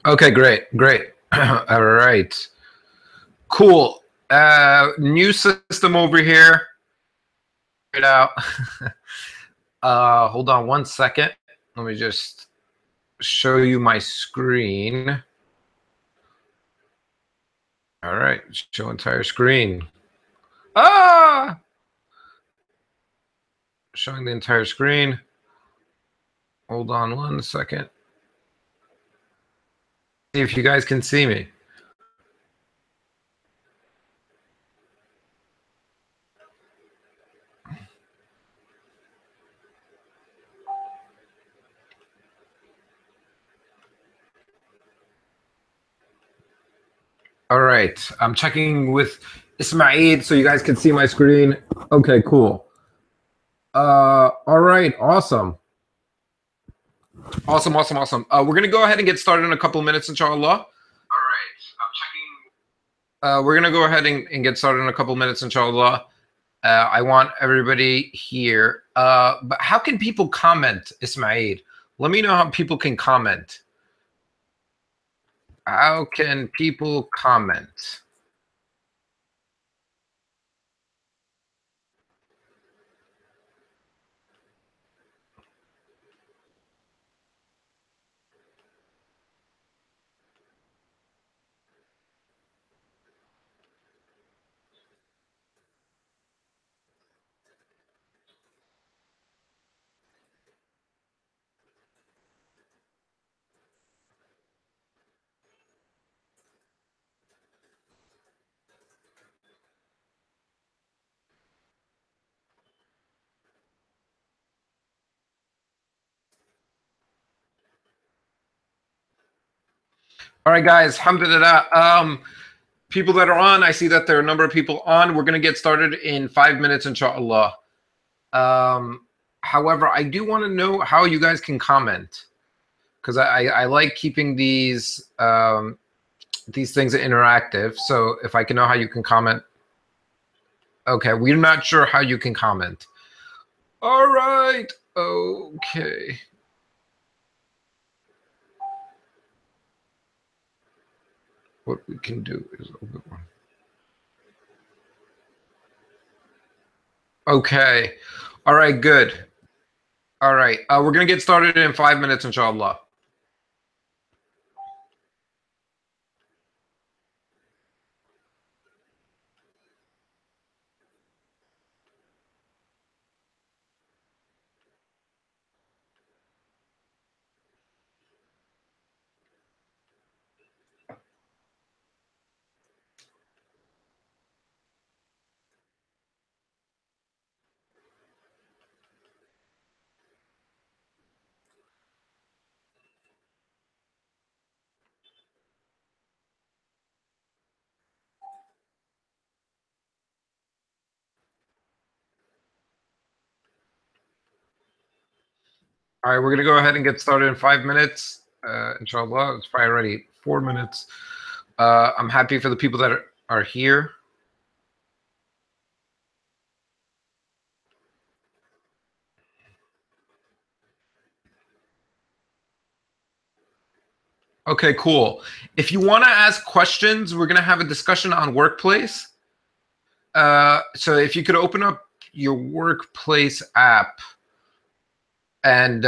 Okay, great, great. All right, cool. New system over here. It out. Hold on one second. Let me just show you my screen. All right, show entire screen. Ah, showing the entire screen. Hold on one second. See if you guys can see me. All right, I'm checking with Ismaid so you guys can see my screen. Okay, cool. All right, awesome. Awesome, awesome, awesome. We're gonna go ahead and get started in a couple of minutes, inshallah. All right, I'm checking. We're gonna go ahead and get started in a couple of minutes, inshallah. I want everybody here. But how can people comment, Ismail? Let me know how people can comment. How can people comment? All right, guys. Alhamdulillah. People that are on, I see that there are a number of people on. We're going to get started in 5 minutes, inshallah. However, I do want to know how you guys can comment because I like keeping these things interactive. So if I can know how you can comment. Okay, we're not sure how you can comment. All right. Okay. What we can do is open one. Okay. All right, good. All right. We're going to get started in 5 minutes, inshallah. All right, we're going to go ahead and get started in 5 minutes, inshallah. It's probably already 4 minutes. I'm happy for the people that are here. Okay, cool. If you want to ask questions, we're going to have a discussion on workplace. So if you could open up your workplace app and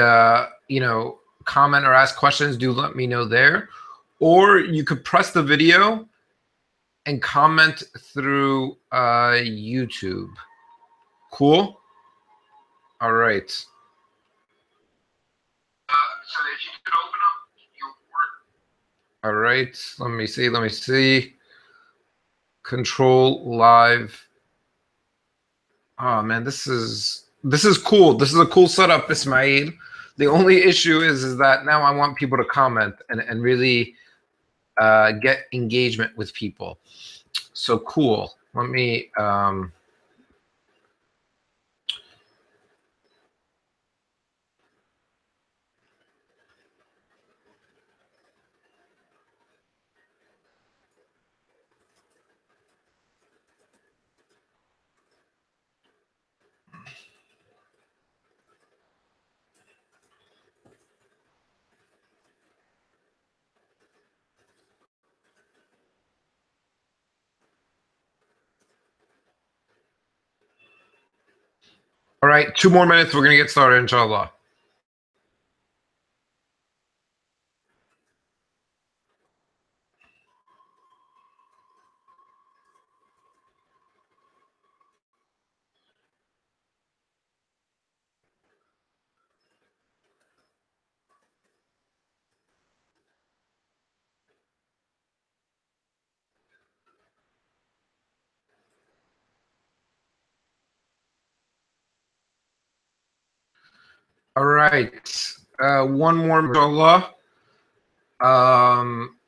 comment or ask questions, do let me know there. Or you could press the video and comment through YouTube. Cool. All right. So if you could open up your work. All right. Let me see. Let me see. Control live. Oh man, this is cool. This is a cool setup, Ismail. The only issue is that now I want people to comment and really get engagement with people. So cool. Let me. right, 2 more minutes. We're going to get started, inshallah. All right. One more, inshallah.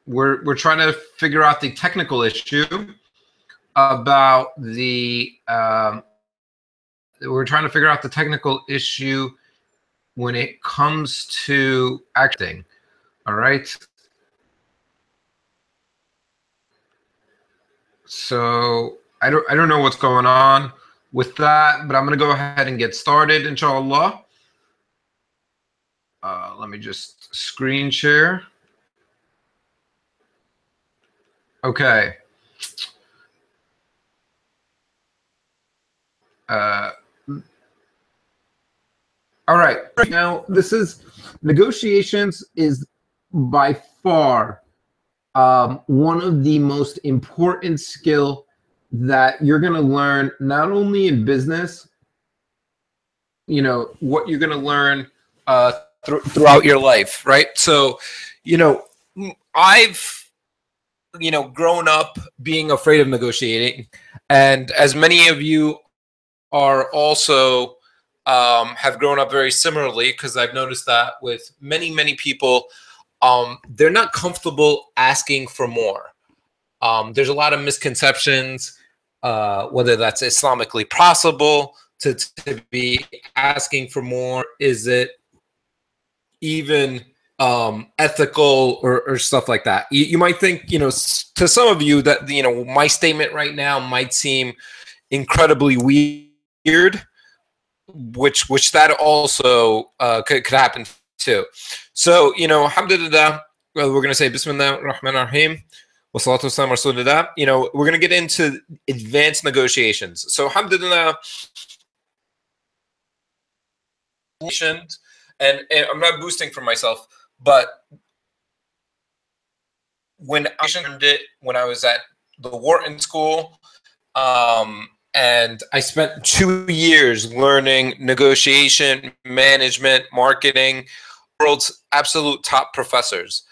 We're trying to figure out the technical issue about the. We're trying to figure out the technical issue when it comes to acting. All right. So I don't know what's going on with that, but I'm gonna go ahead and get started, inshallah. Let me just screen share. Okay. All right. Now, this is negotiations is by far one of the most important skill that you're going to learn, not only in business, you know, what you're going to learn throughout your life, right? So, you know, I've, you know, grown up being afraid of negotiating. And as many of you are also have grown up very similarly, because I've noticed that with many people, they're not comfortable asking for more. There's a lot of misconceptions, whether that's Islamically possible to be asking for more. Is it even ethical or stuff like that? You might think, you know, to some of you that, you know, my statement right now might seem incredibly weird, which that also could happen too. So, you know, alhamdulillah, well, we're going to say Bismillah ar-Rahman ar-Rahim. You know, we're going to get into advanced negotiations. So, alhamdulillah, and I'm not boosting for myself, but when I learned it when I was at the Wharton School, and I spent 2 years learning negotiation, management, marketing, world's absolute top professors.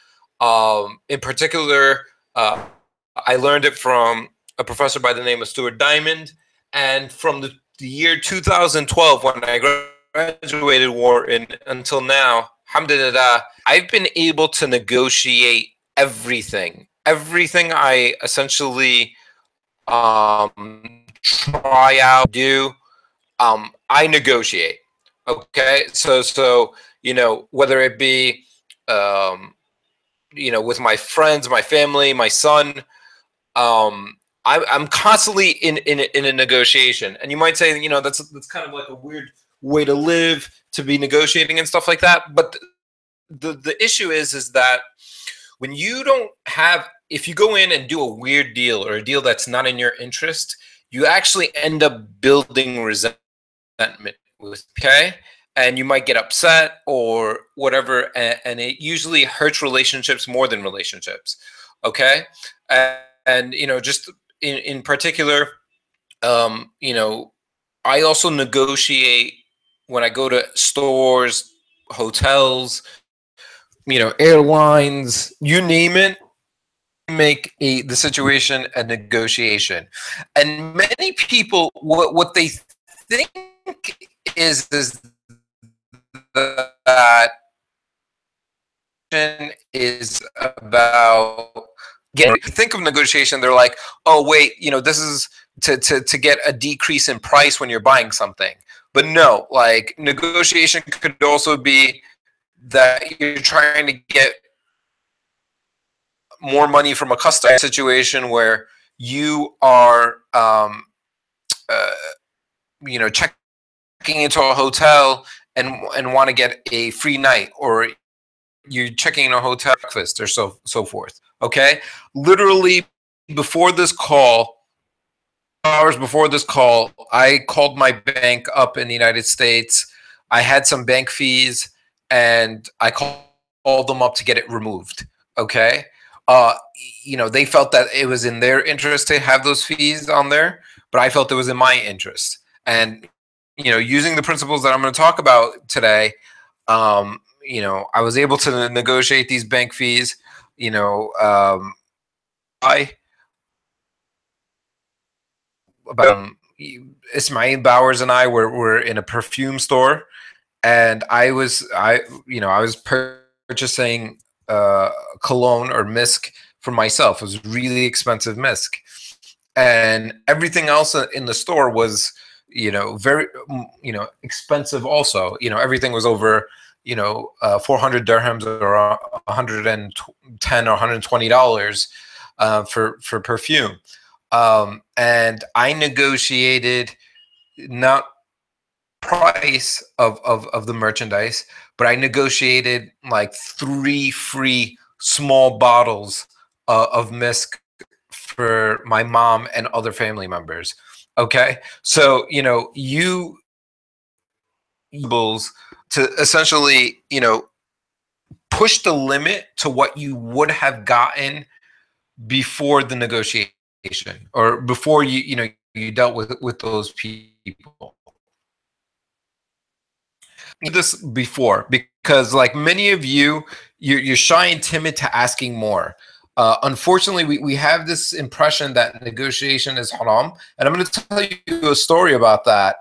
In particular, I learned it from a professor by the name of Stuart Diamond, and from the year 2012 when I graduated Wharton until now, alhamdulillah, I've been able to negotiate everything. Everything I essentially try out, do, I negotiate. Okay, so you know, whether it be you know, with my friends, my family, my son, I'm constantly in a negotiation. And you might say, you know, that's kind of like a weird way to live, to be negotiating and stuff like that. But the issue is that when you don't have, if you go in and do a weird deal or a deal that's not in your interest, you actually end up building resentment with, okay? And you might get upset or whatever, and it usually hurts relationships more than relationships, okay? And you know, just in particular, you know, I also negotiate when I go to stores, hotels, you know, airlines, you name it, make the situation a negotiation. And many people, what they think is that is about getting. Think of negotiation, they're like, oh wait, you know, this is to get a decrease in price when you're buying something. But no, like, negotiation could also be that you're trying to get more money from a customer, situation where you are you know, checking into a hotel and want to get a free night, or you're checking in a hotel breakfast, or so forth. Okay, literally before this call, hours before this call, I called my bank up in the United States. I had some bank fees, and I called them up to get it removed. Okay. Uh, they felt that it was in their interest to have those fees on there, but I felt it was in my interest. And, using the principles that I'm going to talk about today, I was able to negotiate these bank fees. I about Ismail Bowers and I were in a perfume store, and I was purchasing cologne or misk for myself. It was really expensive misk, and everything else in the store was very expensive also. Everything was over 400 dirhams or 110 or $120 for perfume. And I negotiated not price of the merchandise, but I negotiated like 3 free small bottles of misk for my mom and other family members. Okay, so you able to essentially push the limit to what you would have gotten before the negotiation, or before you dealt with those people. This before, because like many of you're shy and timid to asking more. Unfortunately, we have this impression that negotiation is haram, and I'm going to tell you a story about that.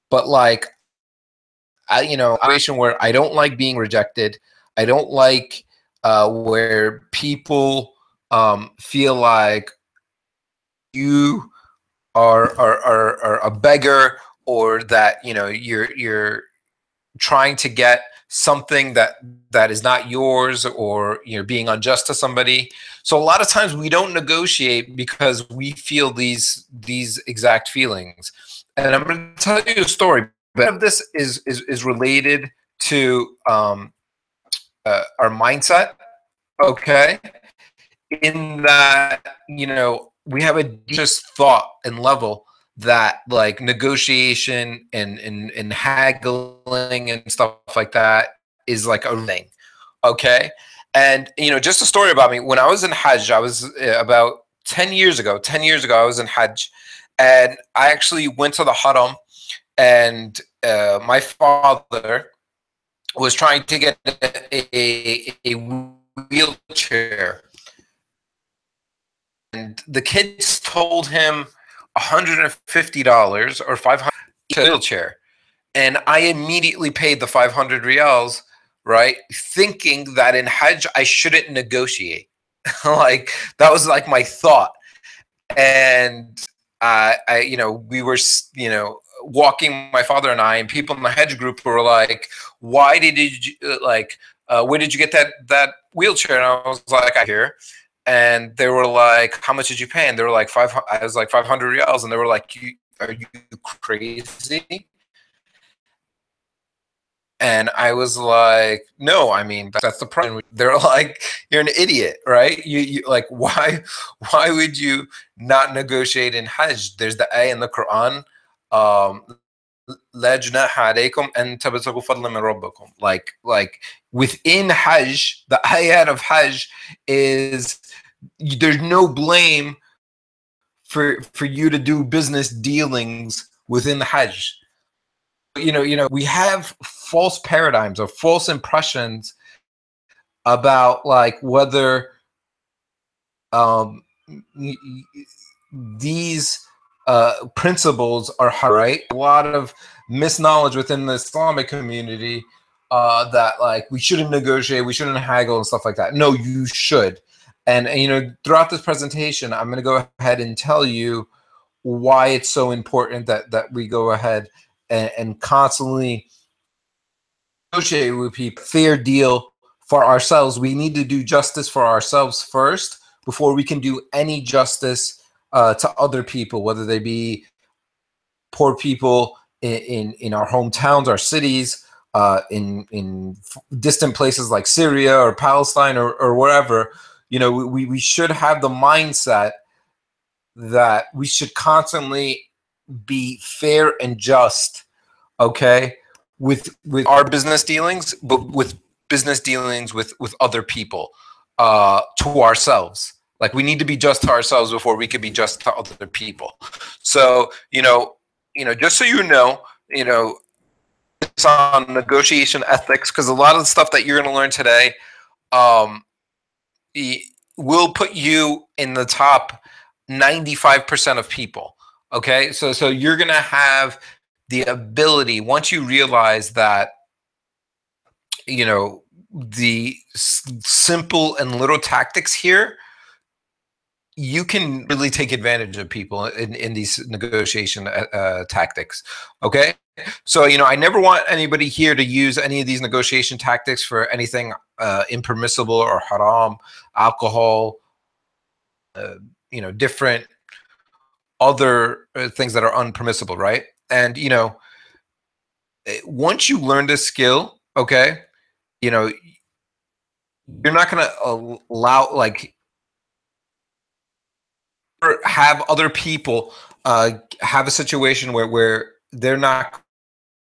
But like, a situation where I don't like being rejected. I don't like where people feel like you are a beggar, or that you're trying to get something that is not yours, or you're being unjust to somebody. So a lot of times we don't negotiate because we feel these exact feelings. And I'm going to tell you a story, but of this is related to our mindset. Okay, in that we have a just thought and level that like negotiation and haggling and stuff like that is like a thing. Okay, and just a story about me. When I was in Hajj, I was about 10 years ago. 10 years ago, I was in Hajj, and I actually went to the Haram, and my father was trying to get a wheelchair, and the kids told him $150 or 500 wheelchair, and I immediately paid the 500 riyals, right, thinking that in Hajj I shouldn't negotiate. Like that was like my thought. And we were walking, my father and I, and people in the Hajj group were like, "Why did you where did you get that wheelchair?" And I was like, "I hear." And they were like, "How much did you pay?" And they were like, I was like, 500 riyals. And they were like, "Are you crazy?" And I was like, "No, I mean, that's the problem." They're like, "You're an idiot, right? You like, why would you not negotiate in Hajj? There's the ayah in the Quran, لا جناح عليكم أن تبتغوا فضلا من ربكم." Like within Hajj, the ayat of Hajj is there's no blame for you to do business dealings within the Hajj. We have false paradigms or false impressions about like whether these principles are right. A lot of misknowledge within the Islamic community that like we shouldn't negotiate, we shouldn't haggle and stuff like that. No, you should. And throughout this presentation, I'm going to go ahead and tell you why it's so important that we go ahead and constantly negotiate with people, fair deal for ourselves. We need to do justice for ourselves first before we can do any justice to other people, whether they be poor people in our hometowns, our cities, in distant places like Syria or Palestine or wherever. We should have the mindset that we should constantly be fair and just, okay, with our business dealings, but with business dealings with other people, to ourselves. Like, we need to be just to ourselves before we could be just to other people. So, just so you know, it's on negotiation ethics, because a lot of the stuff that you're going to learn today, um, will put you in the top 95% of people. Okay, so you're going to have the ability, once you realize that, the simple and little tactics here, you can really take advantage of people in these negotiation tactics. Okay, so I never want anybody here to use any of these negotiation tactics for anything impermissible or haram, alcohol, different other things that are unpermissible, right? And once you learn this skill, okay, you're not going to allow, like, have other people have a situation where they're not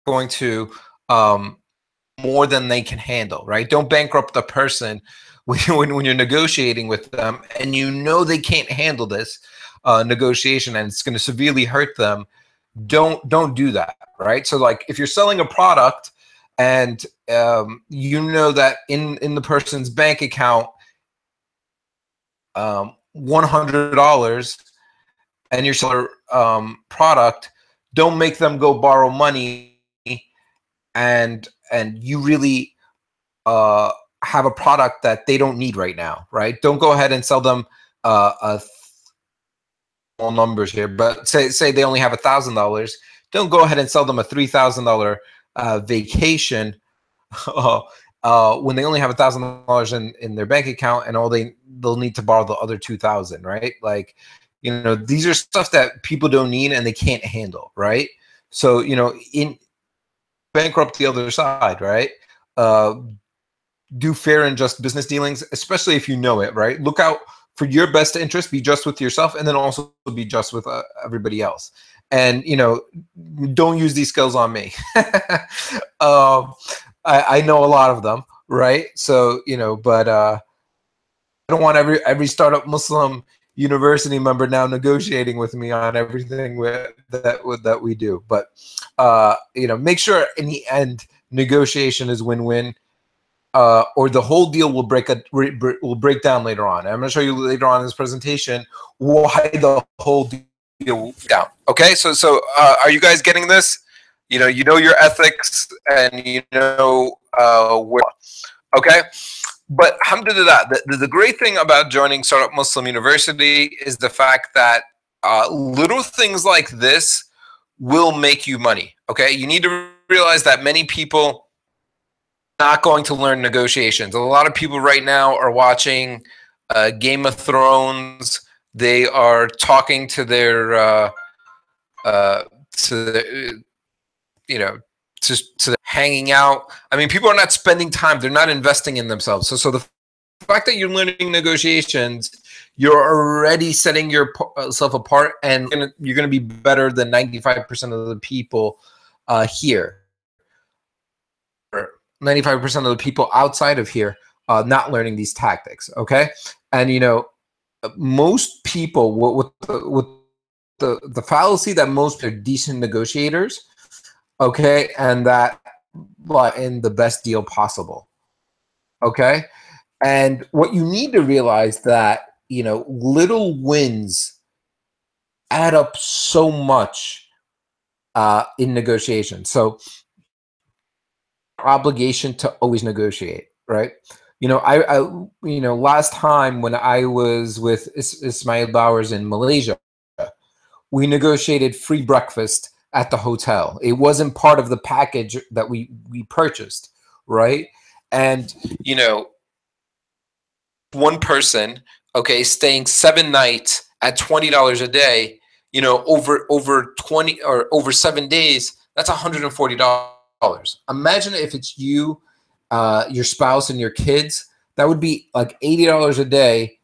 going to more than they can handle, right? Don't bankrupt the person when you're negotiating with them and they can't handle this negotiation and it's going to severely hurt them. Don't do that, right? So, like, if you're selling a product and that in the person's bank account, $100, and your seller product, don't make them go borrow money and you really have a product that they don't need right now, right? Don't go ahead and sell them small numbers here, but say they only have $1,000. Don't go ahead and sell them a $3,000 vacation when they only have $1,000 in their bank account, and they'll need to borrow the other 2,000, right? Like, these are stuff that people don't need and they can't handle, right? So, in bankrupt the other side, right? Do fair and just business dealings, especially if you know it, right? Look out for your best interest, be just with yourself, and then also be just with everybody else. And, don't use these skills on me. I know a lot of them, right? So, but I don't want every startup Muslim university member now negotiating with me on everything that we do. But make sure in the end negotiation is win-win, or the whole deal will break down later on. I'm going to show you later on in this presentation why the whole deal will down. Okay, so are you guys getting this? You know your ethics, and where. Okay. But alhamdulillah, the great thing about joining Startup Muslim University is the fact that little things like this will make you money. Okay, you need to realize that many people are not going to learn negotiations. A lot of people right now are watching Game of Thrones. They are talking to their to hanging out. I mean, people are not spending time. They're not investing in themselves. So the fact that you're learning negotiations, you're already setting yourself apart, and you're going to be better than 95% of the people here. 95% of the people outside of here not learning these tactics, okay? And, most people, with the fallacy that most are decent negotiators, okay, and that in the best deal possible, okay? And what you need to realize that, little wins add up so much in negotiation. So obligation to always negotiate, right? I last time when I was with Ismail Bowers in Malaysia, we negotiated free breakfast at the hotel. It wasn't part of the package that we purchased, right? And one person, okay, staying 7 nights at $20 a day, over 20 or over 7 days, that's $140. Imagine if it's you, your spouse, and your kids. That would be like $80 a day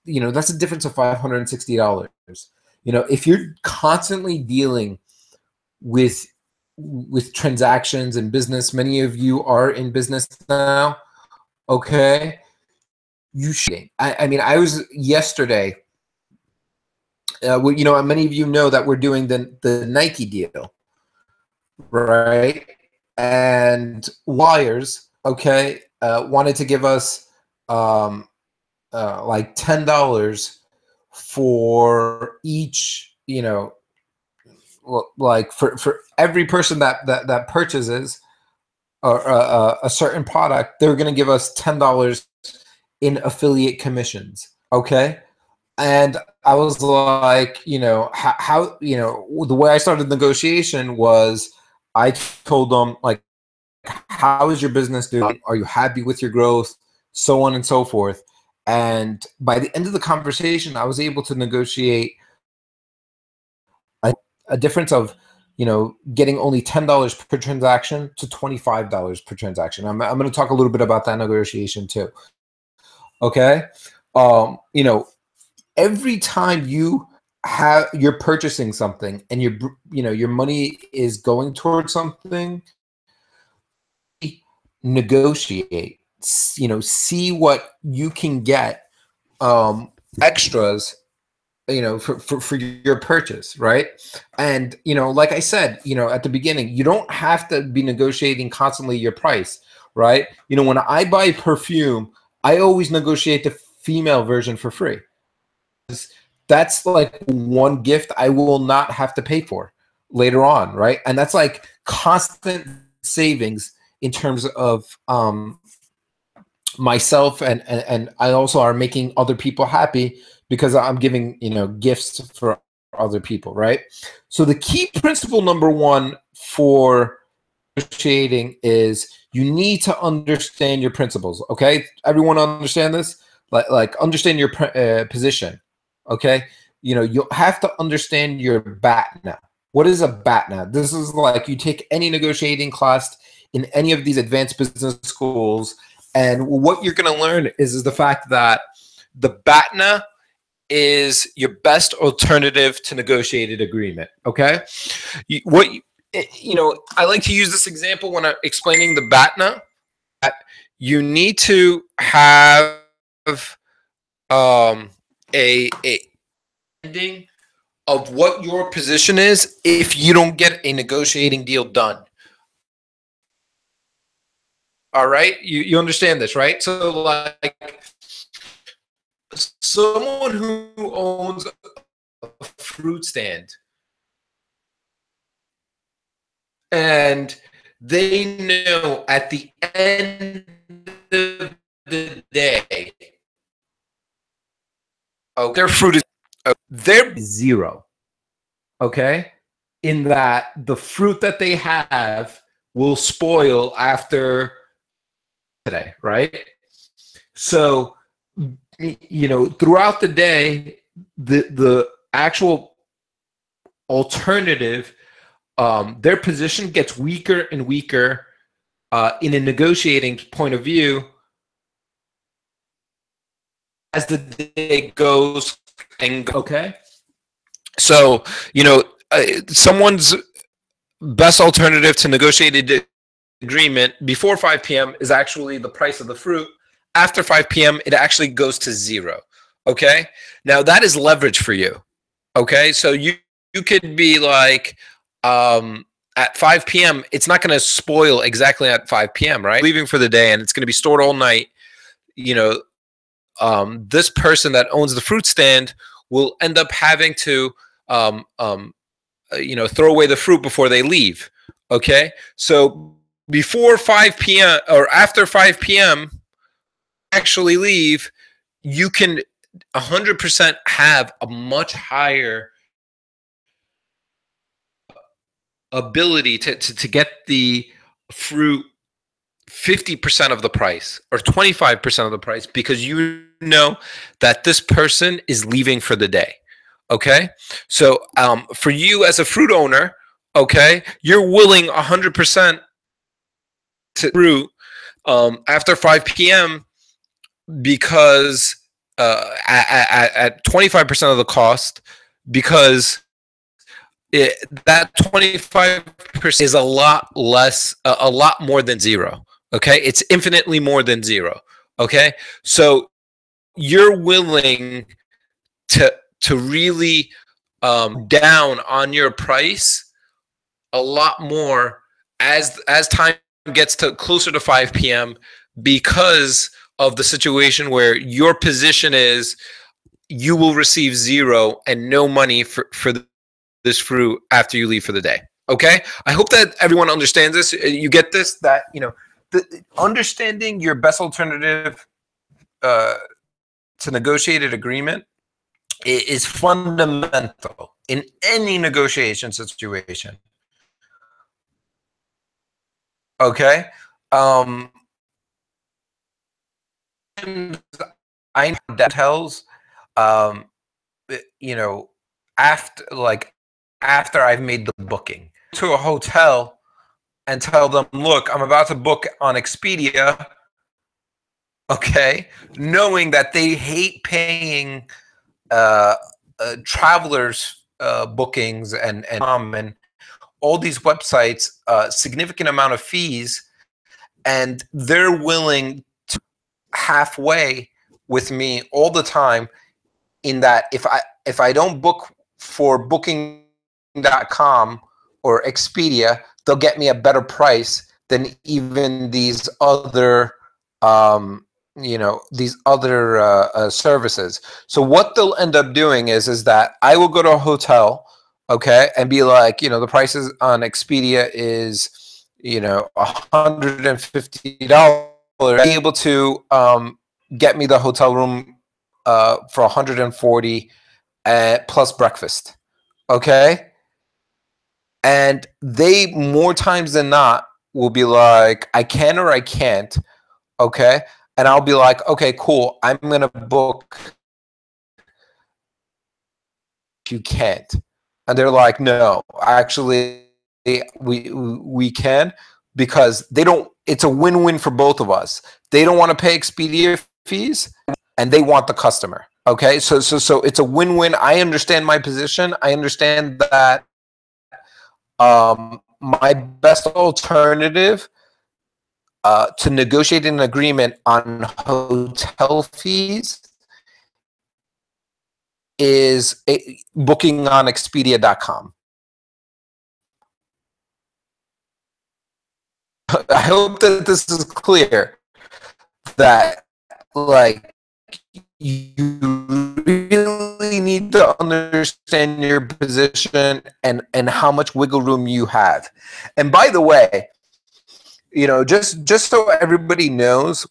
that's a difference of $560. If you're constantly dealing with transactions and business, many of you are in business now, okay? You should. I mean, I was yesterday. Many of you know that we're doing the Nike deal, right? And Wires, okay, wanted to give us like $10 for each, like for every person that purchases a certain product, they're going to give us $10 in affiliate commissions. Okay. And I was like, how the way I started negotiation was I told them, like, how is your business doing? Are you happy with your growth? So on and so forth. And by the end of the conversation, I was able to negotiate a difference of, getting only $10 per transaction to $25 per transaction. I'm going to talk a little bit about that negotiation too. Okay. Every time you're purchasing something and your money is going towards something, negotiate, see what you can get extras, for your purchase, right? And like I said, at the beginning, you don't have to be negotiating constantly your price, right? When I buy perfume, I always negotiate the female version for free. That's like one gift I will not have to pay for later on, right? And that's like constant savings in terms of myself, and I also are making other people happy because I'm giving gifts for other people, right? So the key principle number one for negotiating is you need to understand your principles. Okay, everyone understand this? Like understand your position. Okay, you have to understand your BATNA. What is a BATNA? This is like you take any negotiating class in any of these advanced business schools, and what you're going to learn is the fact that the BATNA is your best alternative to negotiated agreement. Okay, I like to use this example when I'm explaining the BATNA. You need to have a ending of what your position is if you don't get a negotiating deal done. All right, you understand this, right? So like someone who owns a fruit stand and they know at the end of the day, their fruit is they're zero. Okay, in that the fruit that they have will spoil after today, right? So throughout the day, the actual alternative, their position gets weaker and weaker in a negotiating point of view as the day goes and okay. So someone's best alternative to negotiated agreement before 5 p.m. is actually the price of the fruit. After 5 p.m., it actually goes to zero. Okay, now that is leverage for you. Okay, so you could be like at 5 p.m. it's not going to spoil exactly at 5 p.m. right? Leaving for the day and it's going to be stored all night. This person that owns the fruit stand will end up having to throw away the fruit before they leave. Okay, so before 5 p.m. or after 5 p.m. actually leave, you can 100% have a much higher ability to get the fruit 50% of the price or 25% of the price because you know that this person is leaving for the day. Okay, so for you as a fruit owner, okay, you're willing 100% to fruit after 5 p.m. because at 25% of the cost, because that 25% is a lot less, a lot more than zero. Okay, it's infinitely more than zero. Okay, so you're willing to really down on your price a lot more as time gets to closer to 5 p.m. because of the situation where your position is you will receive zero and no money for this fruit after you leave for the day. Okay, I hope that everyone understands this. You get this, that understanding your best alternative to negotiated agreement is fundamental in any negotiation situation. Okay. I know that tells, after I've made the booking to a hotel and tell them, look, I'm about to book on Expedia. Okay, knowing that they hate paying travelers bookings and all these websites significant amount of fees, and they're willing to halfway with me all the time, in that if I don't book for booking.com or Expedia, they'll get me a better price than even these other services. So what they'll end up doing is that I will go to a hotel, okay, and be like, the prices on Expedia is $150, be able to get me the hotel room for $140 plus breakfast, okay? And they, more times than not, will be like, I can or I can't, okay? And I'll be like, okay, cool, I'm gonna book. You can't. And they're like, no, actually, we can, because they don't. It's a win-win for both of us. They don't want to pay Expedia fees, and they want the customer. Okay, so it's a win-win. I understand my position. I understand that my best alternative to negotiate an agreement on hotel fees is booking on Expedia.com. I hope that this is clear, that you really need to understand your position and how much wiggle room you have. And by the way, just so everybody knows,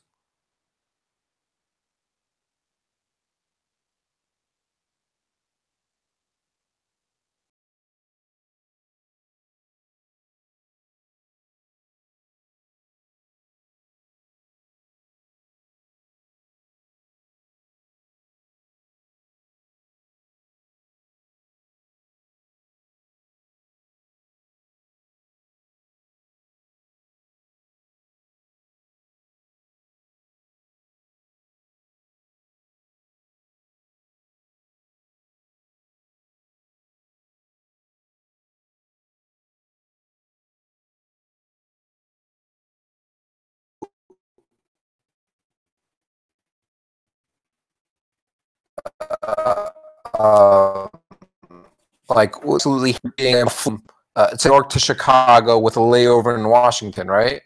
absolutely being from New York to Chicago with a layover in Washington, right?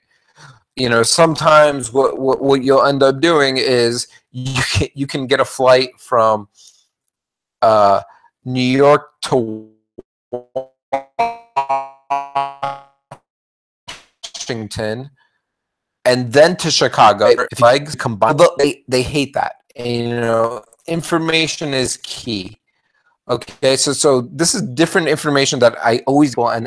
Sometimes what you'll end up doing is you can get a flight from New York to Washington and then to Chicago. If legs combined, they hate that. And, information is key. Okay, so this is different information that I always want,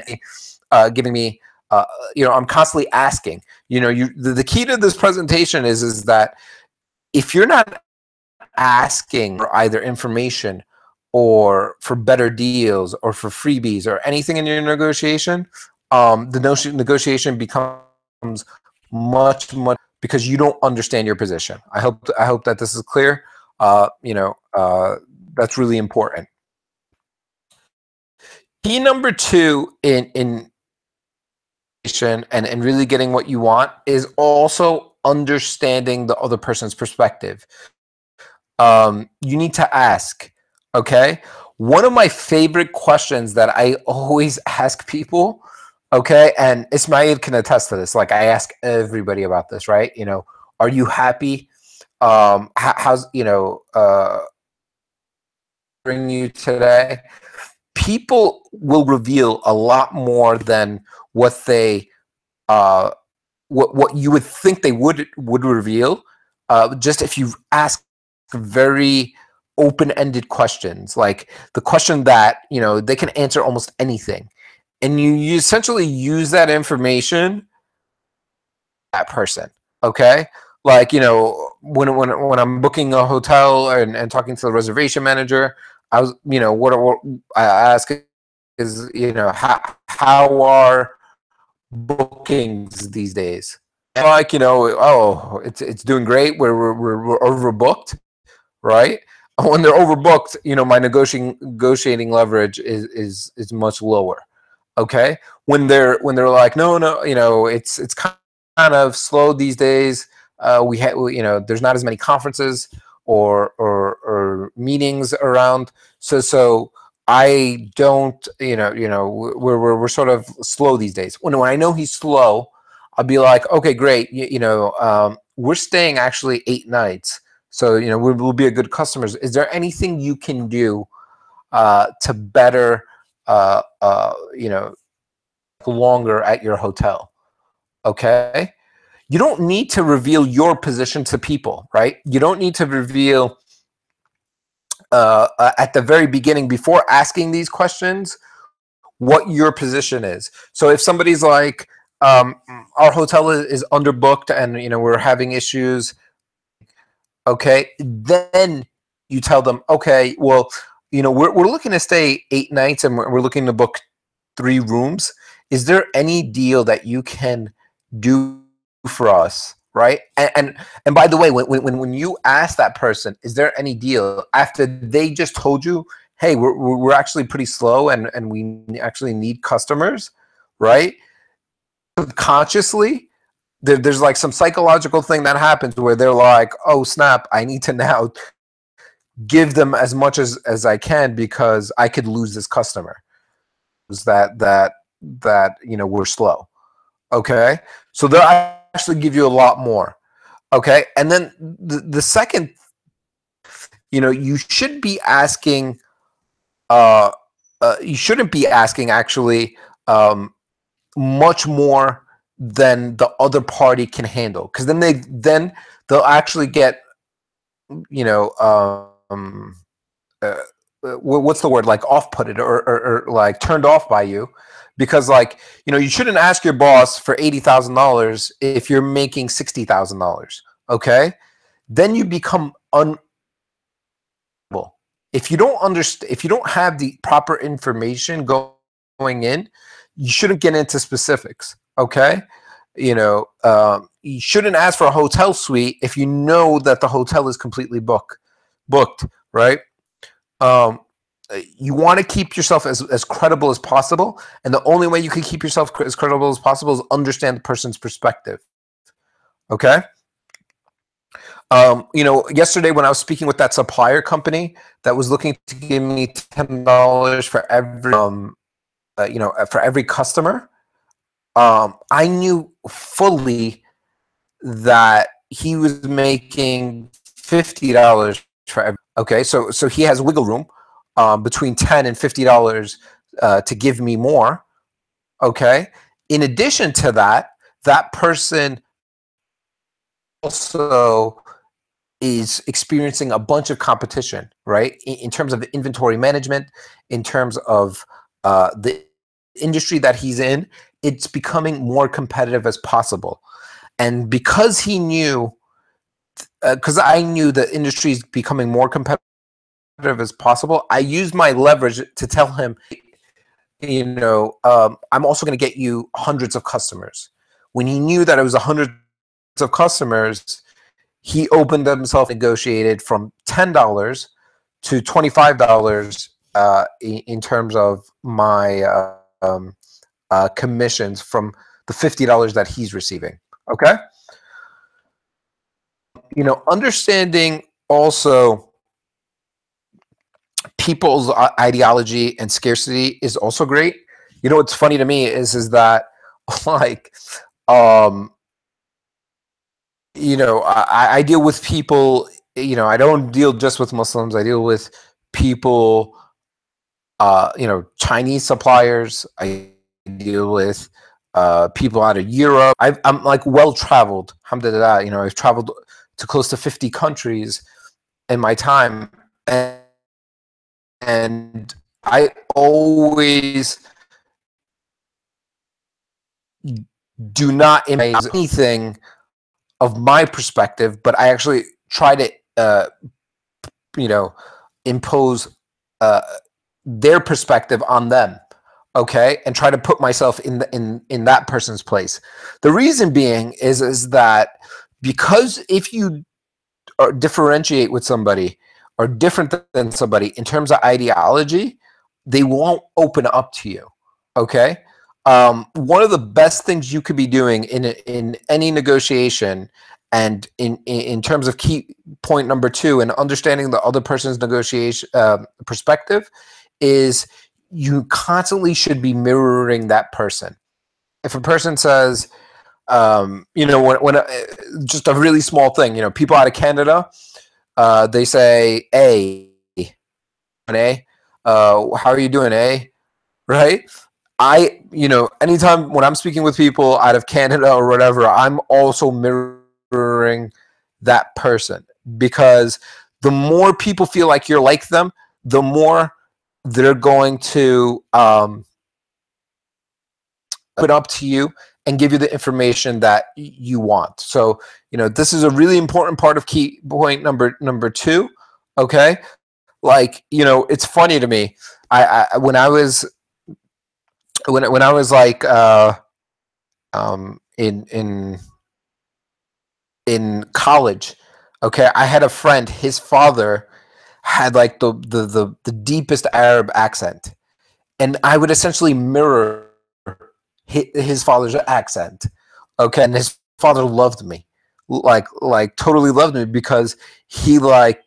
and giving me. I'm constantly asking. The key to this presentation is that if you're not asking for either information or for better deals or for freebies or anything in your negotiation, the negotiation becomes much, because you don't understand your position. I hope that this is clear. That's really important. Key number two in and really getting what you want is also understanding the other person's perspective. You need to ask, okay? One of my favorite questions that I always ask people, okay, and Ismail can attest to this. Like I ask everybody about this, right? Are you happy? How's bring you today? People will reveal a lot more than what they what you would think they would reveal, just if you ask very open-ended questions, like the question that they can answer almost anything, and you essentially use that information that person. Okay, like when I'm booking a hotel and talking to the reservation manager, I was what I ask is how are bookings these days? And like oh, it's doing great. We're overbooked, right? When they're overbooked, my negotiating leverage is much lower. Okay, when they're like no, it's kind of slow these days. We have there's not as many conferences or meetings around, so I don't we're sort of slow these days. When I know he's slow, I'll be like, okay, great, we're staying actually 8 nights, so we'll be a good customers. Is there anything you can do to better longer at your hotel? Okay, you don't need to reveal your position to people, right? You don't need to reveal at the very beginning, before asking these questions, what your position is. So if somebody's like, our hotel is underbooked and we're having issues, okay, then you tell them, okay, well, we're looking to stay 8 nights and we're looking to book 3 rooms. Is there any deal that you can do for us, right? And by the way, when you ask that person, is there any deal, after they just told you, hey, we're actually pretty slow and we actually need customers, right? Subconsciously, there's like some psychological thing that happens where they're like, oh snap, I need to now give them as much as I can because I could lose this customer. That we're slow. Okay, so they'll actually give you a lot more. Okay, and then the second, you should be asking. You shouldn't be asking actually much more than the other party can handle, because then they'll actually get what's the word, like off-putted or like turned off by you, because like you shouldn't ask your boss for $80,000 if you're making $60,000. Okay, then you become if you don't understand, if you don't have the proper information going in, you shouldn't get into specifics. Okay, you shouldn't ask for a hotel suite if you know that the hotel is completely booked, right? You want to keep yourself as credible as possible, and the only way you can keep yourself as credible as possible is understand the person's perspective. Okay. Yesterday when I was speaking with that supplier company that was looking to give me $10 for every for every customer, I knew fully that he was making $50 for every. Okay, so he has wiggle room between $10 and $50 to give me more. Okay, in addition to that, that person also is experiencing a bunch of competition, right? In terms of inventory management, in terms of the industry that he's in, it's becoming more competitive as possible. And because he knew, because I knew the industry is becoming more competitive as possible, I used my leverage to tell him, I'm also going to get you hundreds of customers. When he knew that it was hundreds of customers, he opened himself, negotiated from $10 to $25 in terms of my commissions from the $50 that he's receiving. Okay. Understanding also people's ideology and scarcity is also great. What's funny to me is that like, I deal with people, I don't deal just with Muslims. I deal with people, Chinese suppliers. I deal with people out of Europe. I'm like well-traveled. Alhamdulillah, I've traveled to close to 50 countries in my time. And I always do not impose anything of my perspective, but I actually try to, impose their perspective on them, okay, and try to put myself in that person's place. The reason being is that because if you differentiate with somebody or different than somebody in terms of ideology, they won't open up to you, okay? One of the best things you could be doing in any negotiation, and in terms of key point number 2 and understanding the other person's negotiation perspective, is you constantly should be mirroring that person. If a person says, when just a really small thing, people out of Canada, they say, "A, how are you doing, A?" Right? Anytime when I'm speaking with people out of Canada or whatever, I'm also mirroring that person, because the more people feel like you're like them, the more they're going to open up to you and give you the information that you want. So, this is a really important part of key point number 2. Okay. Like, it's funny to me. When I was like, in college, okay, I had a friend, his father had like the deepest Arab accent, and I would essentially mirror his father's accent, okay, and his father loved me, like totally loved me, because he like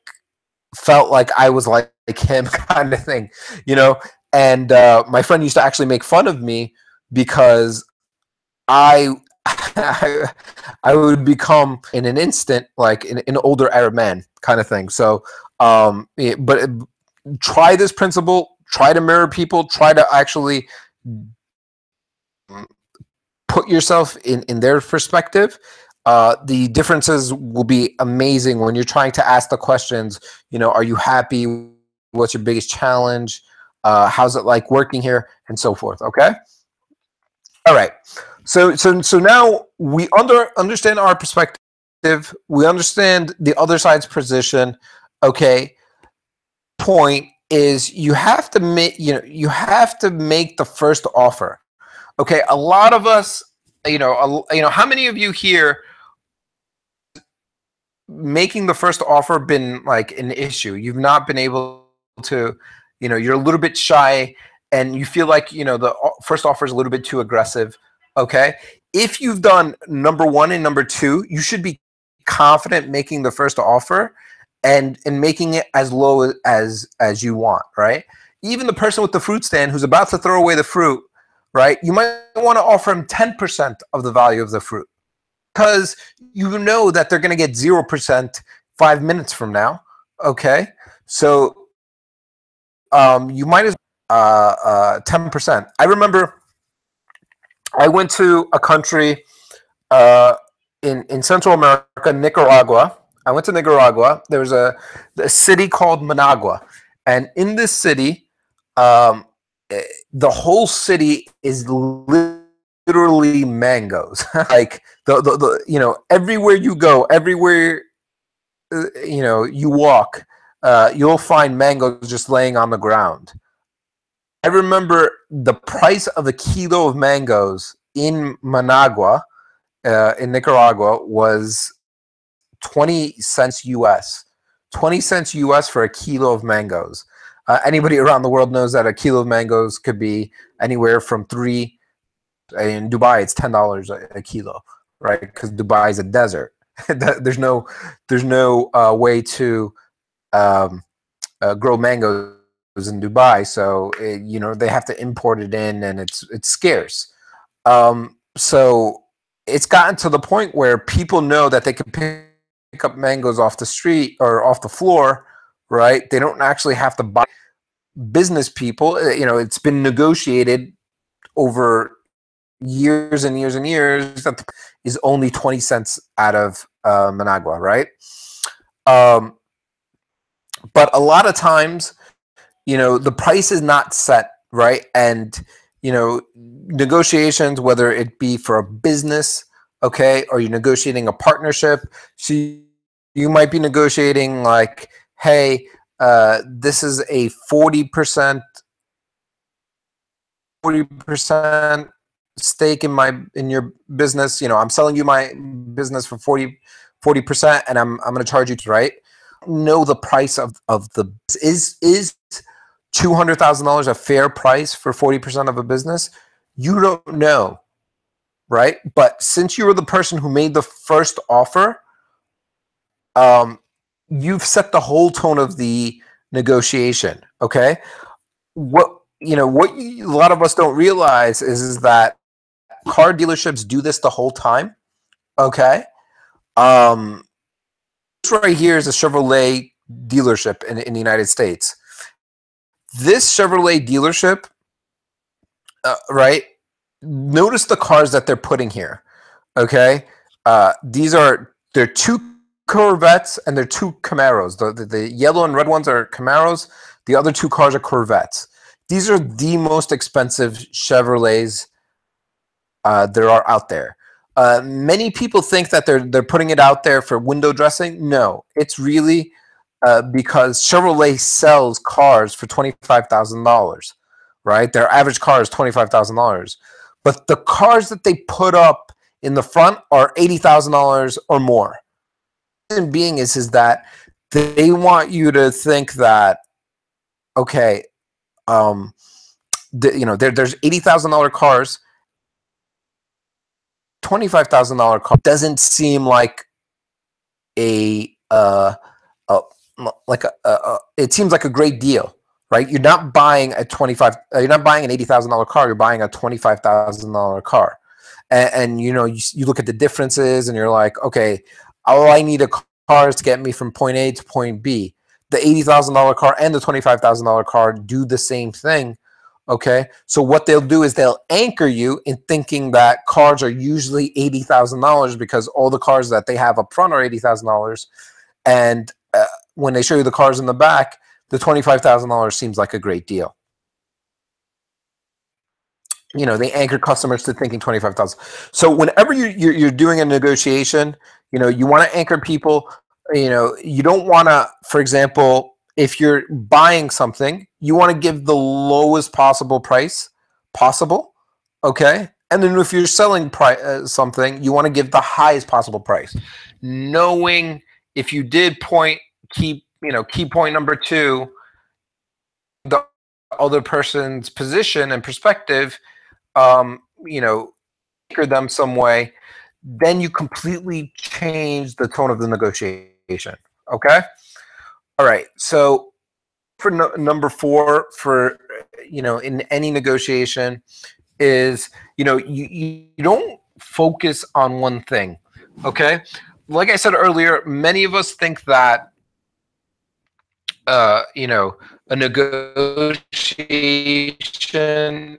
felt like I was like him, kind of thing, and my friend used to actually make fun of me because I would become in an instant like an older Arab man, kind of thing. So but try this principle, try to mirror people, try to actually put yourself in their perspective. The differences will be amazing when you're trying to ask the questions, are you happy? What's your biggest challenge? How's it like working here? And so forth. Okay. All right. So now we understand our perspective. We understand the other side's position. Okay. Point is you have to make the first offer. Okay. A lot of us, how many of you here making the first offer been like an issue? You've not been able to, you're a little bit shy and you feel like, the first offer is a little bit too aggressive. Okay. If you've done number 1 and number 2, you should be confident making the first offer and making it as low as you want, right? Even the person with the fruit stand who's about to throw away the fruit, right? You might want to offer him 10% of the value of the fruit, because you know that they're going to get 0% 5 minutes from now. Okay. So you might as 10%. I remember I went to a country in Central America, Nicaragua. I went to Nicaragua. There was a city called Managua, and in this city, the whole city is literally mangoes. Like the everywhere you go, everywhere you walk, you'll find mangoes just laying on the ground. I remember the price of a kilo of mangoes in Managua, in Nicaragua, was 20 cents US. 20 cents US for a kilo of mangoes. Anybody around the world knows that a kilo of mangoes could be anywhere from $3. In Dubai, it's $10 a kilo, right? Because Dubai is a desert. there's no way to grow mangoes in Dubai, so they have to import it in, and it's scarce. So it's gotten to the point where people know that they can pick up mangoes off the street or off the floor, right? They don't actually have to buy. Business people, it's been negotiated over years and years and years that is only 20 cents out of Managua, right? But a lot of times, the price is not set, right? And negotiations, whether it be for a business, okay, or you're negotiating a partnership, so you might be negotiating like, hey, this is a 40% stake in your business. I'm selling you my business for 40%, and I'm going to charge you, right? Know the price of the is $200,000 a fair price for 40% of a business? You don't know, right? But since you were the person who made the first offer, you've set the whole tone of the negotiation. Okay, what a lot of us don't realize is that car dealerships do this the whole time. Okay, this right here is a Chevrolet dealership in the United States. This Chevrolet dealership, right? Notice the cars that they're putting here. Okay, they're two Corvettes and they're two Camaros. The yellow and red ones are Camaros. The other two cars are Corvettes. These are the most expensive Chevrolets there are out there. Many people think that they're putting it out there for window dressing. No, it's really because Chevrolet sells cars for $25,000, right? Their average car is $25,000, but the cars that they put up in the front are $80,000 or more. The reason being is that they want you to think that, okay, there's $80,000 cars. $25,000 car doesn't seem like it seems like a great deal, right? You're not buying an $80,000 car. You're buying a $25,000 car, and you look at the differences, and you're like, okay, all I need a car is to get me from point A to point B. The $80,000 car and the $25,000 car do the same thing. Okay, so what they'll do is they'll anchor you in thinking that cars are usually $80,000 because all the cars that they have up front are $80,000, and when they show you the cars in the back, the $25,000 seems like a great deal. They anchor customers to thinking $25,000. So whenever you're doing a negotiation, you want to anchor people. You don't want to, for example, if you're buying something, you want to give the lowest possible price possible, okay? And then if you're selling something, you want to give the highest possible price. Knowing if you did key point number 2, the other person's position and perspective, anchor them some way, then you completely change the tone of the negotiation, okay? All right, so for number 4, for in any negotiation, is you don't focus on one thing. Okay, like I said earlier, many of us think that a negotiation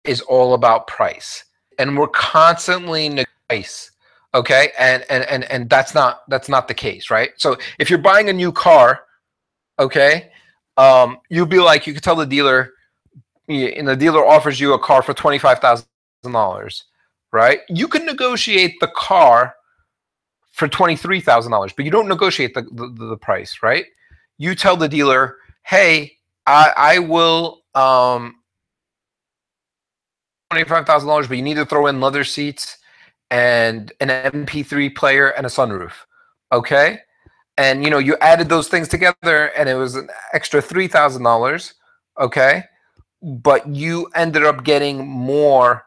is all about price, and we're constantly price. Okay, and that's not the case, right? So if you're buying a new car, okay, you could tell the dealer, and the dealer offers you a car for $25,000, right? You can negotiate the car for $23,000, but you don't negotiate the price, right? You tell the dealer, hey, I will $25,000, but you need to throw in leather seats and an MP3 player and a sunroof. Okay, and you added those things together, and it was an extra $3,000. Okay, but you ended up getting more,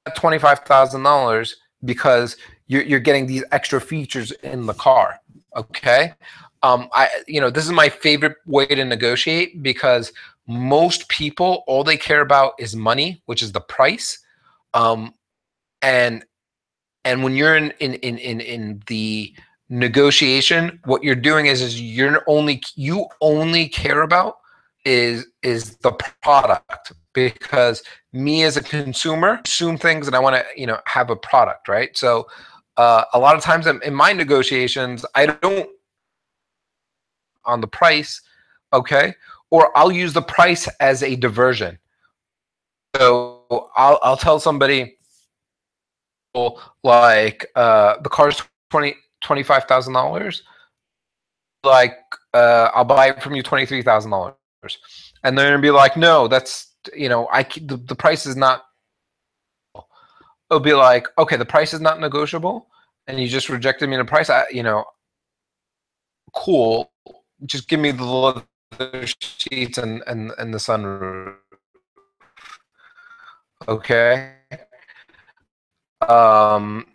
$25,000, because you're getting these extra features in the car. Okay, this is my favorite way to negotiate, because most people, all they care about is money, which is the price. And when you're in the negotiation, what you're doing is you only care about is the product, because me as a consumer consume things, and I want to have a product, right? So a lot of times in my negotiations, I don't on the price, okay, or I'll use the price as a diversion. So I'll tell somebody, like, the car's $25,000, like, I'll buy it from you $23,000, and they're gonna be like, no, that's the price is not. It'll be like, okay, the price is not negotiable, and you just rejected me in the price. Cool. Just give me the leather sheets and the sunroof. Okay. And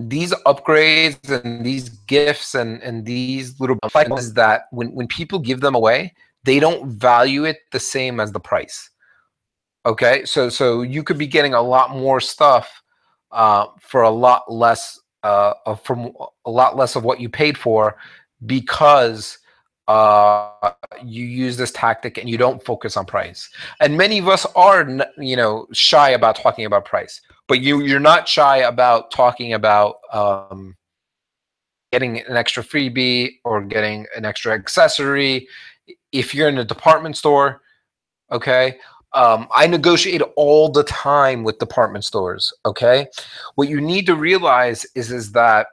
these upgrades and these gifts and these little things that when people give them away, they don't value it the same as the price. Okay, so you could be getting a lot more stuff for a lot less from a lot less of what you paid for, because you use this tactic and you don't focus on price. And many of us are shy about talking about price, but you're not shy about talking about getting an extra freebie or getting an extra accessory. If you're in a department store, okay, I negotiate all the time with department stores. Okay, what you need to realize is that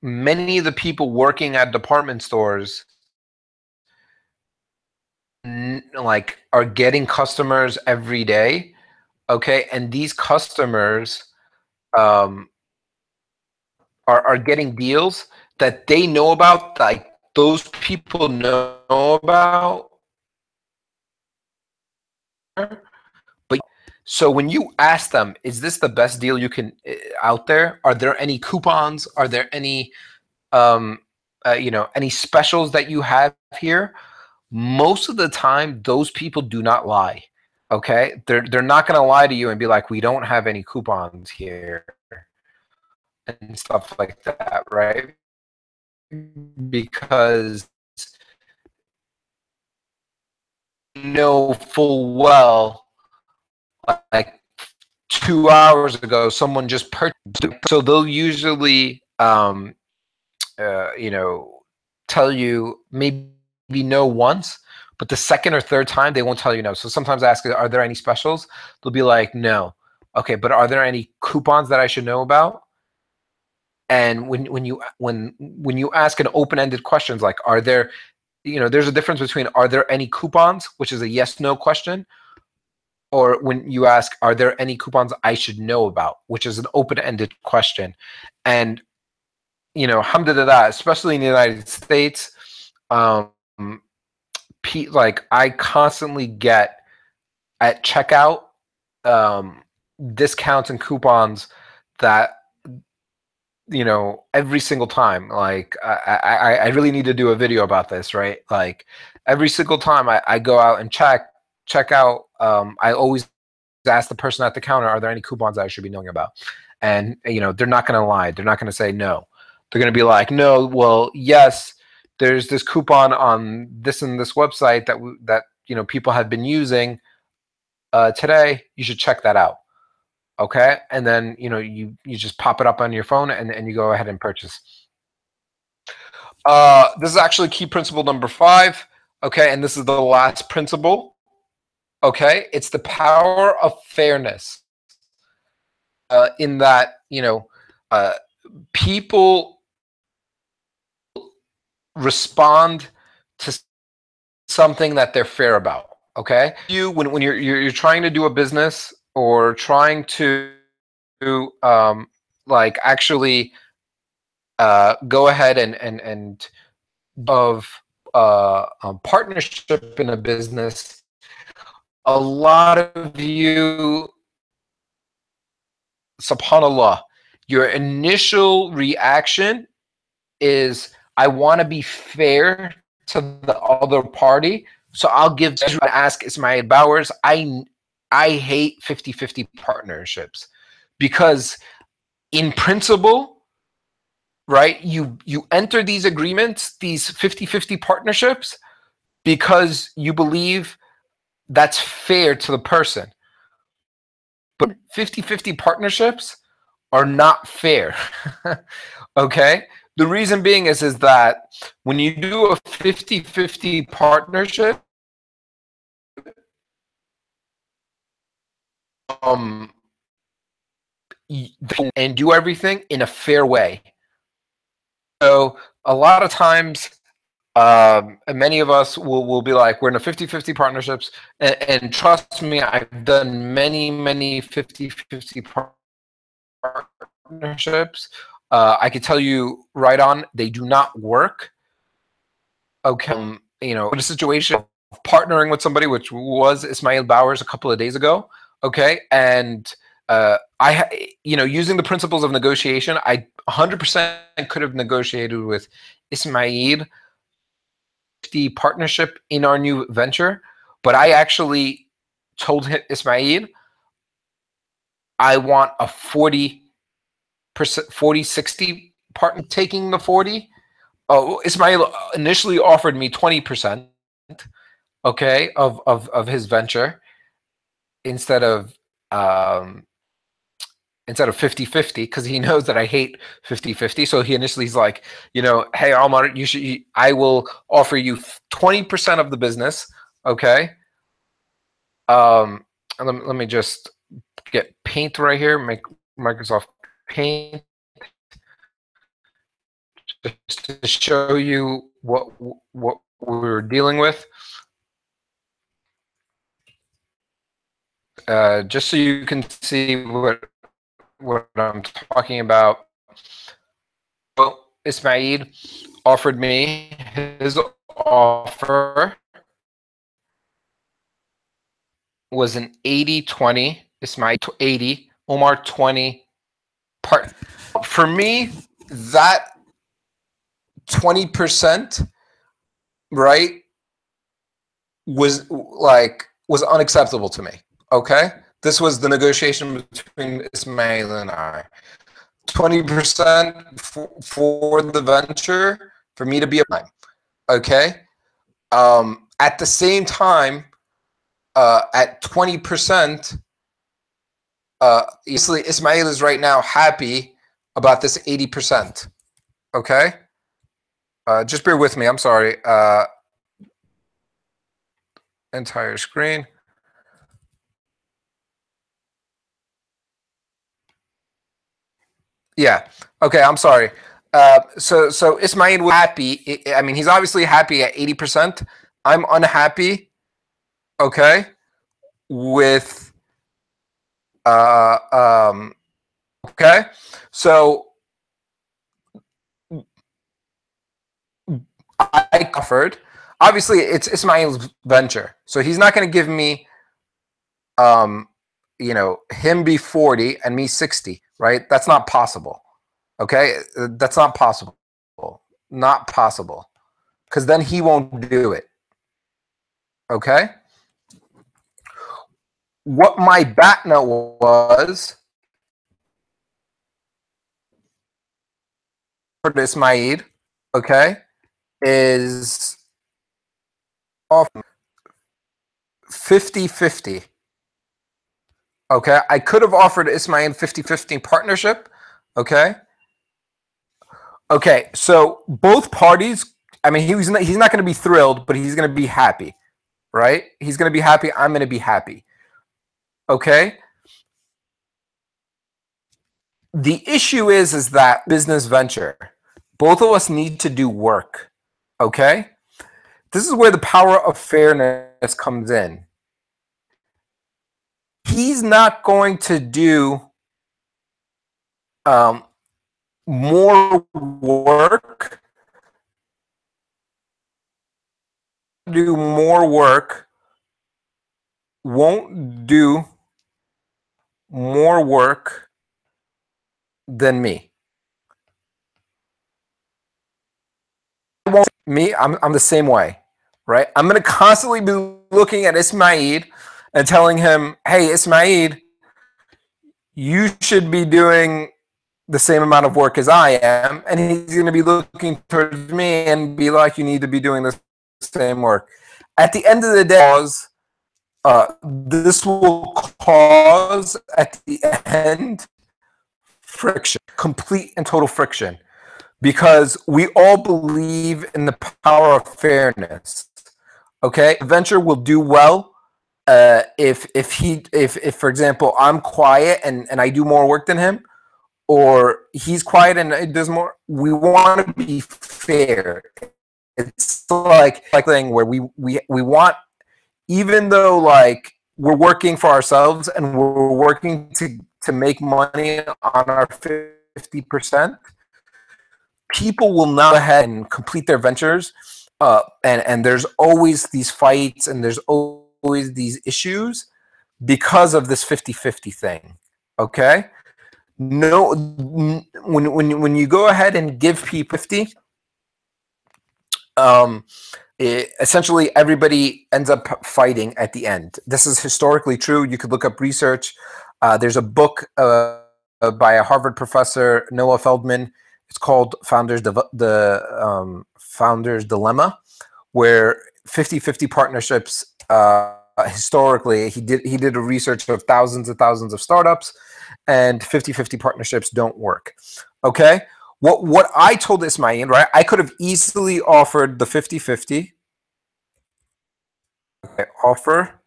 many of the people working at department stores like are getting customers every day. Okay, and these customers are getting deals that they know about, like those people know about. But so when you ask them, is this the best deal you can out there? Are there any coupons? Are there any any specials that you have here? Most of the time, those people do not lie. Okay, they're not going to lie to you and be like, we don't have any coupons here and stuff like that, right? Because full well, like 2 hours ago, someone just purchased. So they'll usually tell you maybe no once, but the second or third time they won't tell you no. So sometimes I ask, are there any specials? They'll be like, no. Okay, but are there any coupons that I should know about? And when you ask an open-ended questions, like, are there, there's a difference between are there any coupons, which is a yes/no question, or when you ask, are there any coupons I should know about, which is an open-ended question. And alhamdulillah, especially in the United States, like I constantly get at checkout discounts and coupons that every single time. Like I really need to do a video about this, right? Like every single time I go out and check out, I always ask the person at the counter, are there any coupons I should be knowing about? And they're not going to lie. They're not going to say no. They're going to be like, no, well, yes, there's this coupon on this and this website that people have been using today. You should check that out. Okay, and then you just pop it up on your phone and you go ahead and purchase. This is actually key principle number 5. Okay, and this is the last principle. Okay, it's the power of fairness. In that people respond to something that they're fair about. Okay, when you're trying to do a business, or trying to like actually go ahead and of partnership in a business, a lot of you, subhanallah, your initial reaction is, I want to be fair to the other party, so I'll give. Ask Ismail Bowers. I hate 50-50 partnerships because, in principle, right? You enter these agreements, these 50-50 partnerships, because you believe that's fair to the person. But 50-50 partnerships are not fair. Okay? The reason being is that when you do a 50-50 partnership, and do everything in a fair way. So a lot of times, many of us will be like, we're in a 50-50 partnerships, and trust me, I've done many 50-50 partnerships. I can tell you right on, they do not work. Okay, you know, in a situation of partnering with somebody, which was Ismail Bowers a couple of days ago. Okay, and using the principles of negotiation, I 100% could have negotiated with Ismail the partnership in our new venture, but I actually told Ismail I want a 40-60 partner taking the 40. Oh, Ismail initially offered me 20%, okay, of his venture instead of 50-50, because he knows that I hate 50-50. So he initially is like, hey, Omar, I will offer you 20% of the business, okay? Let me just get Paint right here, make Microsoft Paint, just to show you what we're dealing with. Just so you can see what I'm talking about. Well, Ismail offered me his offer was an 80-20. Ismail 80, Omar 20. For me, that 20%, right, was unacceptable to me. Okay, this was the negotiation between Ismail and I. 20% for the venture for me to be a prime. Okay. At the same time, at 20%, Ismail is right now happy about this 80%. Okay. Just bear with me. I'm sorry. Entire screen. Yeah. Okay. I'm sorry. So Ismail was happy. I mean, he's obviously happy at 80%. I'm unhappy. Okay. With okay. So I offered. Obviously, it's Ismail's venture, so he's not going to give me, him be 40 and me 60, right? That's not possible. Okay, that's not possible. Not possible, because then he won't do it. Okay. What my BATNA was for Ismail, okay, is 50-50. Okay, I could have offered Ismail 50-50 partnership. Okay. Okay, so both parties, I mean, he's not going to be thrilled, but he's going to be happy, right? He's going to be happy. I'm going to be happy. Okay. The issue is that business venture, both of us need to do work. Okay. This is where the power of fairness comes in. he's not going to do more work, won't do more work than me. I'm the same way, right? I'm going to constantly be looking at Ismaid and telling him, hey, Ismaid, you should be doing the same amount of work as I am. And he's going to be looking towards me and be like, you need to be doing the same work. At the end of the day, this will cause, at the end, friction, complete and total friction, because we all believe in the power of fairness. Okay, a venture will do well if for example, I'm quiet and I do more work than him, or he's quiet and it does more. We want to be fair. It's like thing where we want, even though like we're working for ourselves and we're working to make money on our 50%, people will now go ahead and complete their ventures, and there's always these fights and there's always these issues because of this 50-50 thing. Okay, no, when you go ahead and give people 50, essentially everybody ends up fighting at the end. This is historically true. You could look up research. There's a book by a Harvard professor, Noah Feldman. It's called Founder's Dilemma, where 50-50 partnerships, historically, he did a research of thousands and thousands of startups, and 50-50 partnerships don't work. Okay? What I told Ismail, right? I could have easily offered the 50-50. Okay, offer,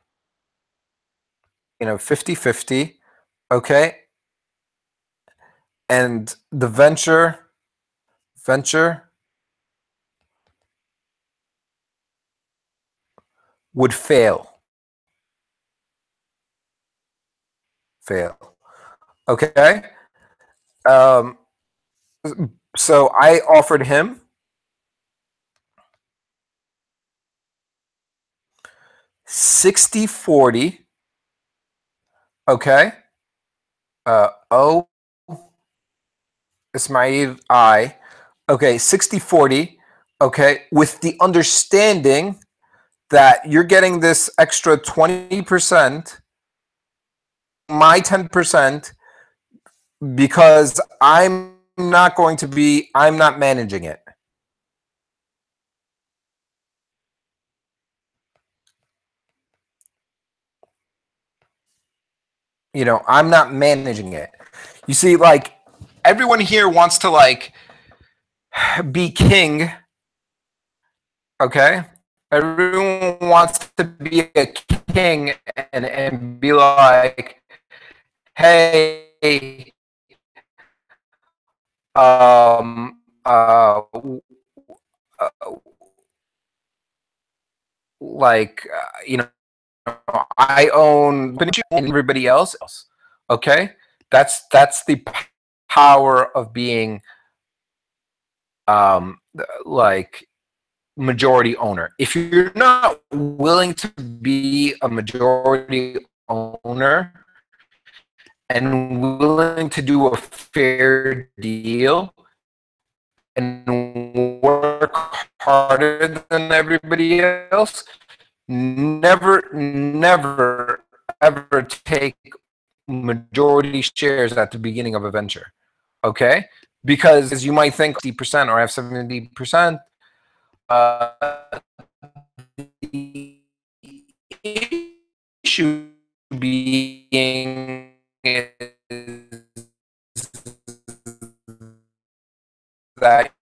50-50. Okay? And the venture would fail. Okay? So I offered him 60-40. Okay? Ismail, I. Okay, 60-40. Okay, with the understanding that you're getting this extra 20%, my 10%, because I'm not managing it. I'm not managing it. You see, like, everyone here wants to, like, be king. Okay? Everyone wants to be a king and be like, hey, like, I own everybody else. Okay? That's the power of being like majority owner. If you're not willing to be a majority owner and willing to do a fair deal and work harder than everybody else, never ever take majority shares at the beginning of a venture. Okay? Because you might think 50% or have 70%. The issue being is that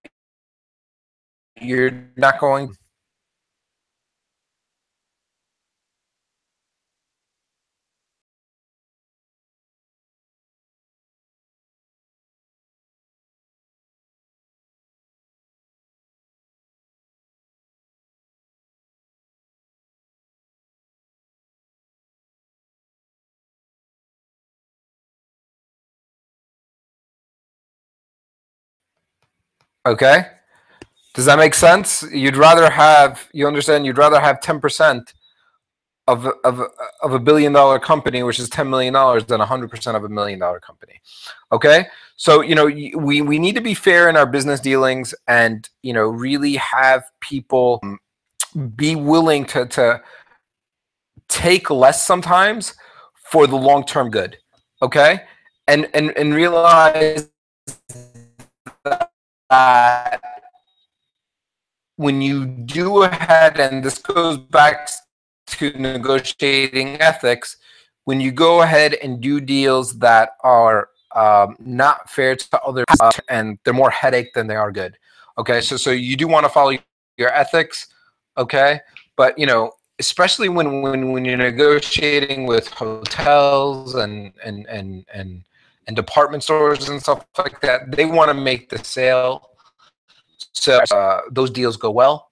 you're not going Okay, does that make sense? You'd rather have, you understand, you'd rather have 10% of a $1 billion company, which is $10 million, than 100% of $1 million company. Okay, so we need to be fair in our business dealings, and really have people be willing to take less sometimes for the long-term good. Okay, and realize that when you do ahead, and this goes back to negotiating ethics, when you go ahead and do deals that are not fair to others, and they're more headache than they are good. Okay, so you do want to follow your ethics. Okay, but especially when you're negotiating with hotels and department stores and stuff like that, they want to make the sale, so those deals go well.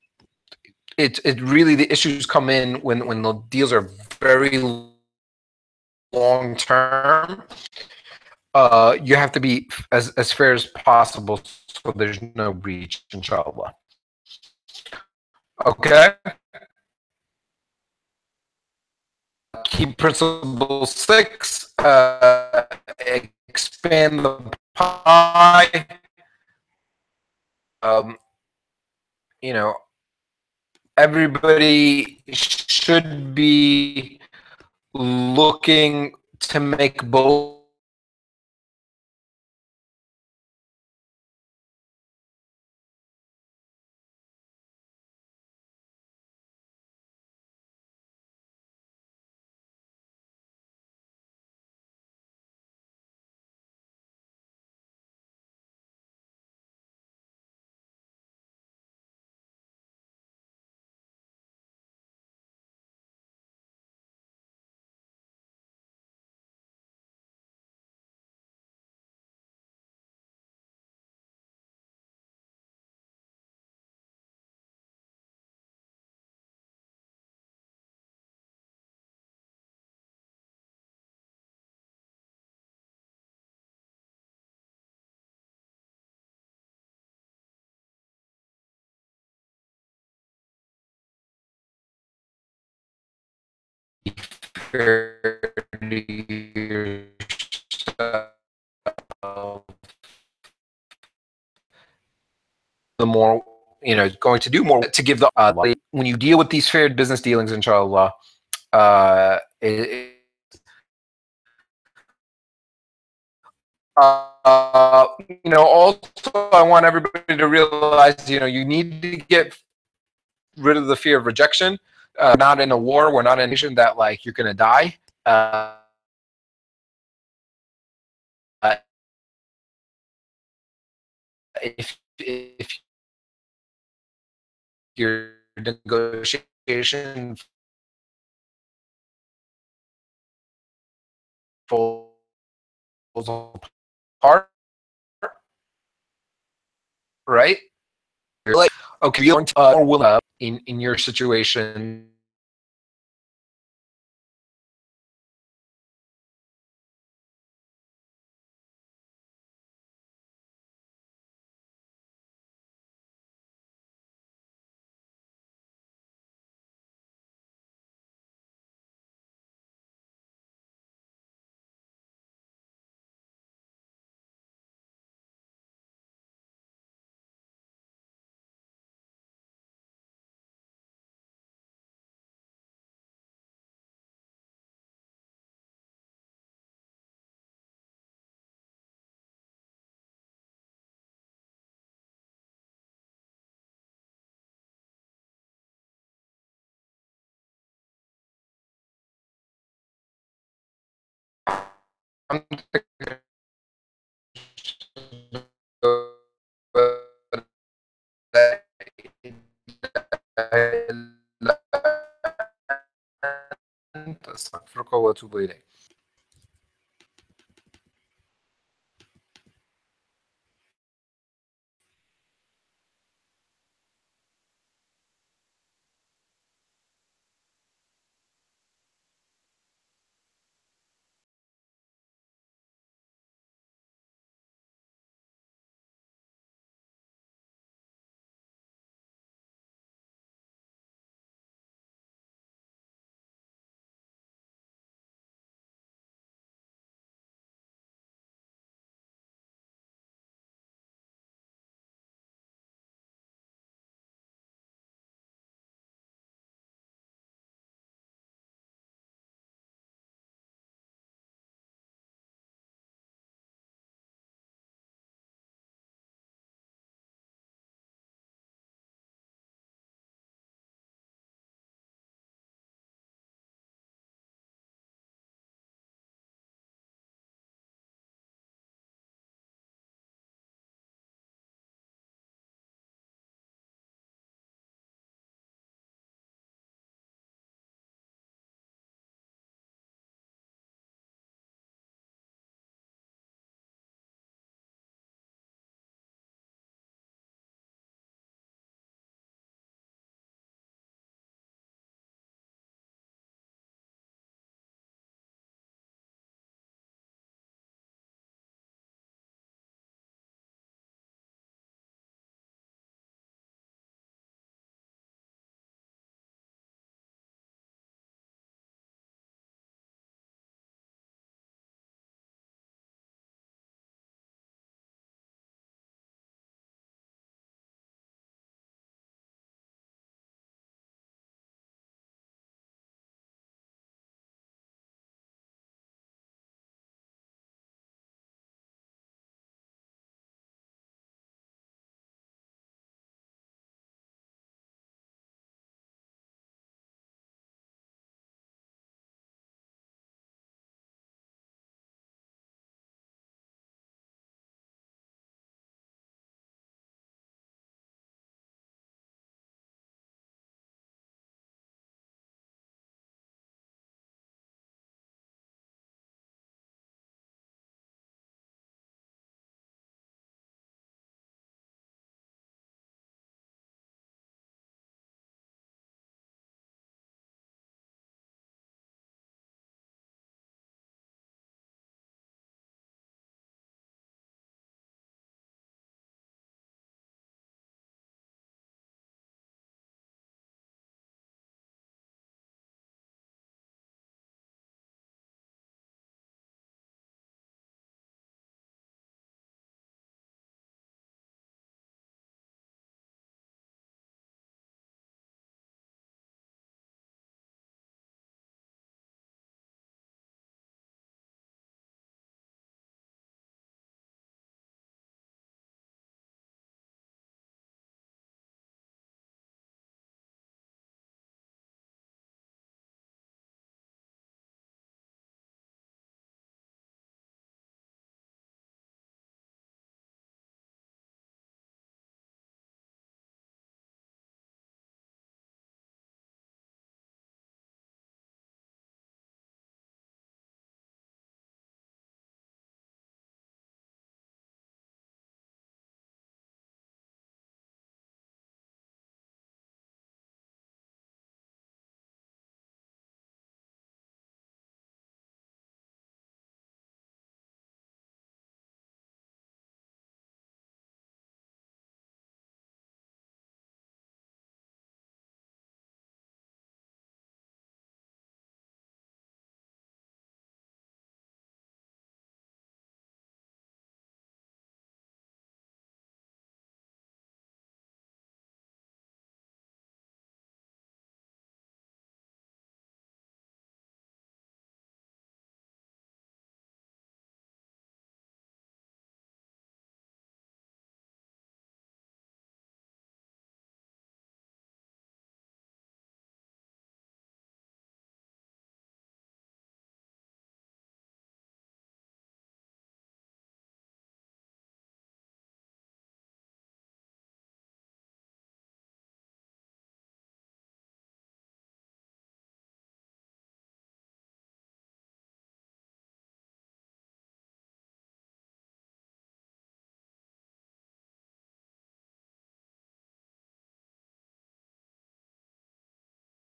It really, the issues come in when the deals are very long term. You have to be as fair as possible, so there's no breach, inshallah. Okay. Key principle 6: expand the pie. Everybody should be looking to make both the more going to do more to give the when you deal with these fair business dealings, inshallah. Also, I want everybody to realize, you need to get rid of the fear of rejection. We're not in a war. We're not in a nation that you're going to die. If your negotiation falls apart, right? You're like, okay, you're more willing in your situation.